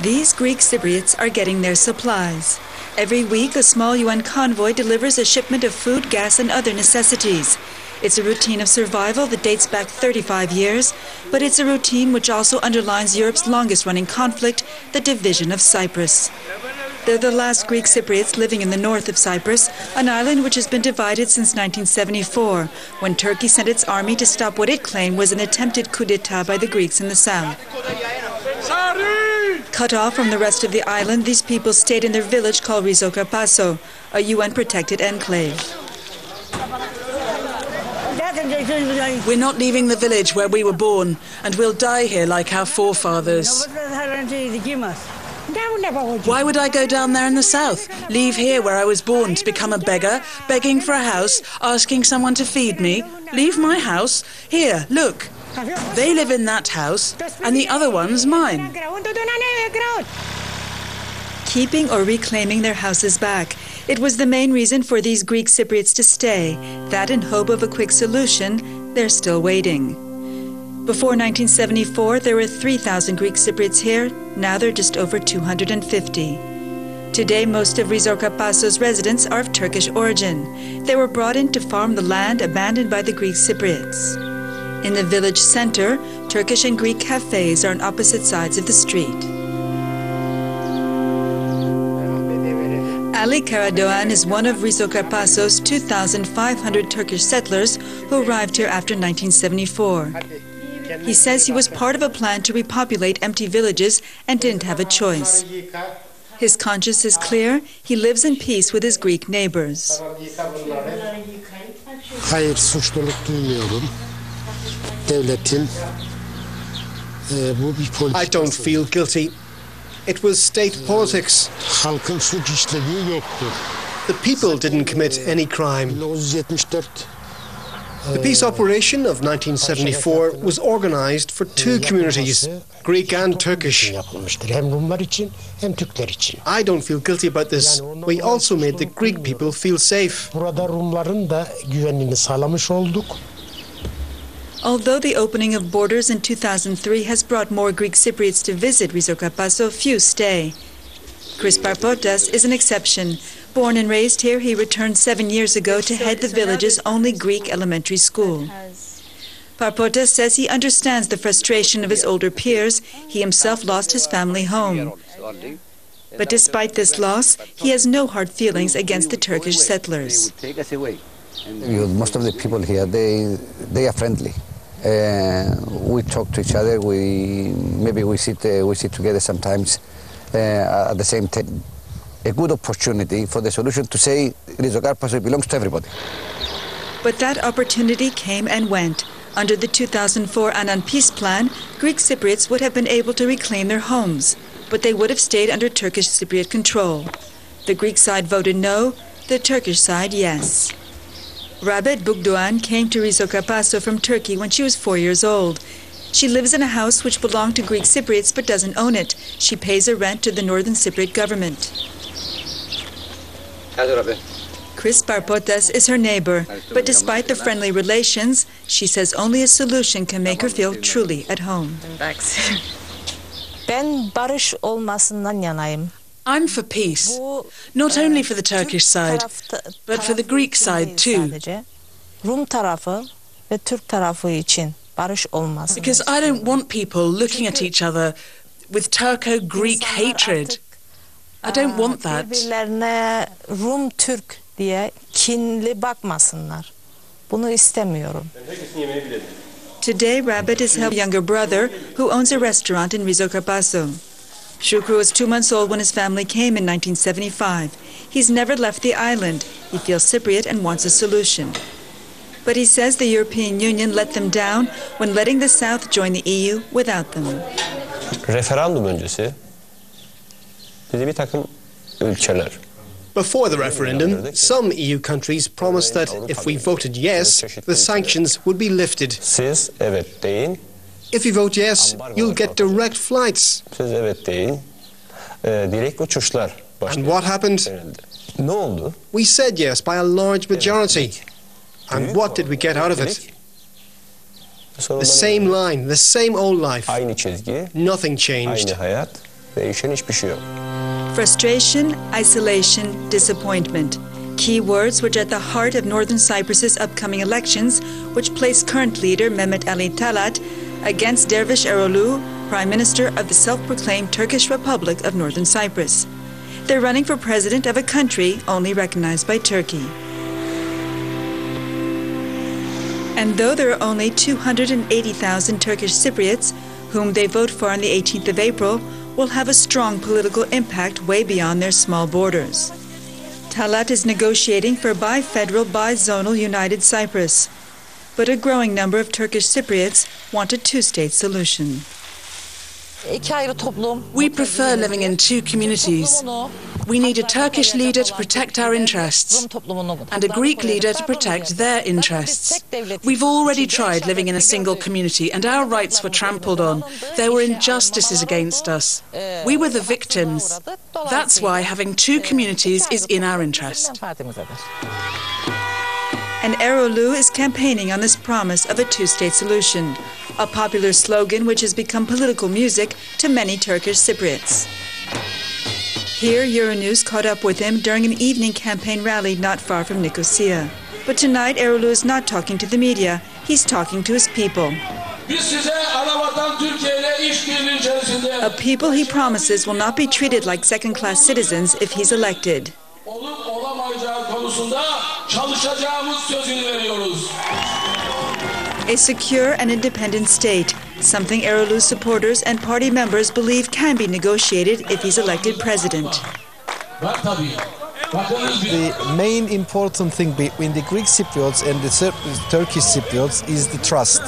These Greek Cypriots are getting their supplies. Every week, a small UN convoy delivers a shipment of food, gas, and other necessities. It's a routine of survival that dates back 35 years, but it's a routine which also underlines Europe's longest-running conflict, the division of Cyprus. They're the last Greek Cypriots living in the north of Cyprus, an island which has been divided since 1974, when Turkey sent its army to stop what it claimed was an attempted coup d'etat by the Greeks in the south. Cut off from the rest of the island, these people stayed in their village called Rizokarapasso, a UN-protected enclave. We're not leaving the village where we were born, and we'll die here like our forefathers. Why would I go down there in the south, leave here where I was born to become a beggar, begging for a house, asking someone to feed me? Leave my house? Here, look. They live in that house, and the other one's mine. Keeping or reclaiming their houses back. It was the main reason for these Greek Cypriots to stay. That in hope of a quick solution, they're still waiting. Before 1974, there were 3,000 Greek Cypriots here. Now there are just over 250. Today, most of Rizokapasso's residents are of Turkish origin. They were brought in to farm the land abandoned by the Greek Cypriots. In the village center, Turkish and Greek cafes are on opposite sides of the street. Ali Karadoğan is one of Rizokapasso's 2,500 Turkish settlers who arrived here after 1974. He says he was part of a plan to repopulate empty villages and didn't have a choice. His conscience is clear. He lives in peace with his Greek neighbors. Hayır, suçluluk duymuyorum. Devletin bu bir politika. I don't feel guilty. It was state politics. Halkın suç işlediği yoktur. The people didn't commit any crime. 1974 The peace operation of 1974 was organized for two communities, Greek and Turkish. hem Rumlar için hem Türkler için. I don't feel guilty about this. We also made the Greek people feel safe. Burada Rumların da güvenliğini sağlamış olduk. Although the opening of borders in 2003 has brought more Greek Cypriots to visit Rizokapasso, few stay. Chris Parpotas is an exception. Born and raised here, he returned 7 years ago to head the village's only Greek elementary school. Parpotas says he understands the frustration of his older peers. He himself lost his family home. But despite this loss, he has no hard feelings against the Turkish settlers. Most of the people here, they are friendly. We talk to each other. Maybe we sit together sometimes at the same time. A good opportunity for the solution to say Rizokarapasso belongs to everybody. But that opportunity came and went. Under the 2004 Annan peace plan, Greek Cypriots would have been able to reclaim their homes, but they would have stayed under Turkish Cypriot control. The Greek side voted no, the Turkish side yes. Rabet Bugdoğan came to Rizokarapasso from Turkey when she was 4 years old. She lives in a house which belonged to Greek Cypriots but doesn't own it. She pays a rent to the Northern Cypriot government. Chris Parpotas is her neighbor, but despite the friendly relations, she says only a solution can make her feel truly at home. Ben barış olmasından yanayım. I'm for peace, not only for the Turkish side, but for the Greek side too. Rum tarafı ve Türk tarafı için barış olmasın. Because I don't want people looking at each other with Turco-Greek hatred. I don't want that. Birbirlerine Rum Türk diye kinli bakmasınlar. Bunu istemiyorum. Today, Rabet is her younger brother, who owns a restaurant in Rizokarapasso. Shukru was 2 months old when his family came in 1975. He's never left the island. He feels Cypriot and wants a solution. But he says the European Union let them down when letting the South join the EU without them. Referandum öncesi bir takım ülkeler. Before the referendum, some EU countries promised that if we voted yes, the sanctions would be lifted. Siz evet deyin. If you vote yes, you'll get direct flights. Siz evet deyin. Direkt uçuşlar başladı. And what happened? Ne oldu? We said yes by a large majority. And what did we get out of it? The same line, the same old life. Aynı çizgi. Nothing changed. Aynı hayat. Değişen hiçbir şey yok. Frustration, isolation, disappointment. Key words which are at the heart of Northern Cyprus's upcoming elections, which place current leader Mehmet Ali Talat against Dervis Eroglu, Prime Minister of the self-proclaimed Turkish Republic of Northern Cyprus. They're running for president of a country only recognized by Turkey. And though there are only 280,000 Turkish Cypriots, whom they vote for on the 18th of April, will have a strong political impact way beyond their small borders. Talat is negotiating for a bi-federal, bi-zonal united Cyprus. But a growing number of Turkish Cypriots want a two-state solution. We prefer living in two communities. We need a Turkish leader to protect our interests and a Greek leader to protect their interests. We've already tried living in a single community and our rights were trampled on. There were injustices against us. We were the victims. That's why having two communities is in our interest. And Eroglu is campaigning on this promise of a two-state solution, a popular slogan which has become political music to many Turkish Cypriots. Here, Euronews caught up with him during an evening campaign rally not far from Nicosia. But tonight, Eroglu is not talking to the media. He's talking to his people. A people he promises will not be treated like second-class citizens if he's elected. A secure and independent state, something Eroglu's supporters and party members believe can be negotiated if he's elected president. The main important thing between the Greek Cypriots and the Turkish Cypriots is the trust.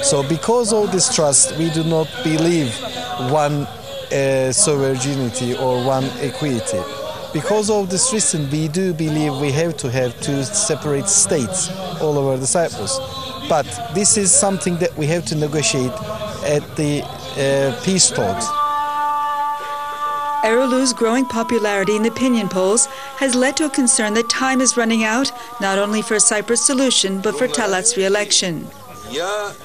So because of this trust, we do not believe one sovereignty or one equity. Because of this reason, we do believe we have to have two separate states all over the Cyprus. But this is something that we have to negotiate at the peace talks. Eroglu's growing popularity in the opinion polls has led to a concern that time is running out, not only for a Cyprus solution, but for Talat's re-election.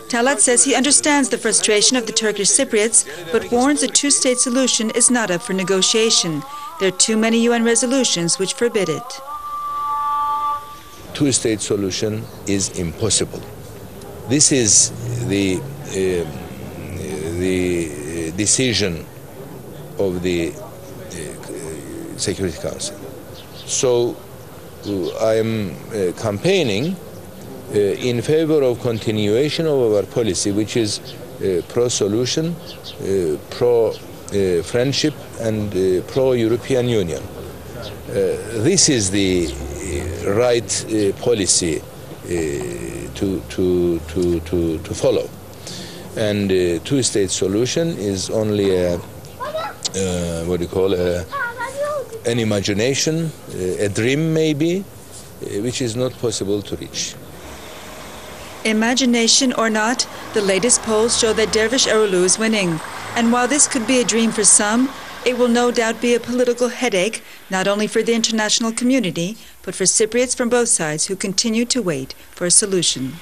Talat says he understands the frustration of the Turkish Cypriots, but warns a two-state solution is not up for negotiation. There are too many UN resolutions which forbid it. Two-state solution is impossible. This is the decision of the Security Council. So I am campaigning in favor of continuation of our policy, which is pro-solution, pro-friendship, and pro-European Union. This is the right policy to follow. And two-state solution is only a an imagination, a dream maybe, which is not possible to reach. Imagination or not, the latest polls show that Dervis Eroglu is winning. And while this could be a dream for some, it will no doubt be a political headache, not only for the international community, but for Cypriots from both sides who continue to wait for a solution.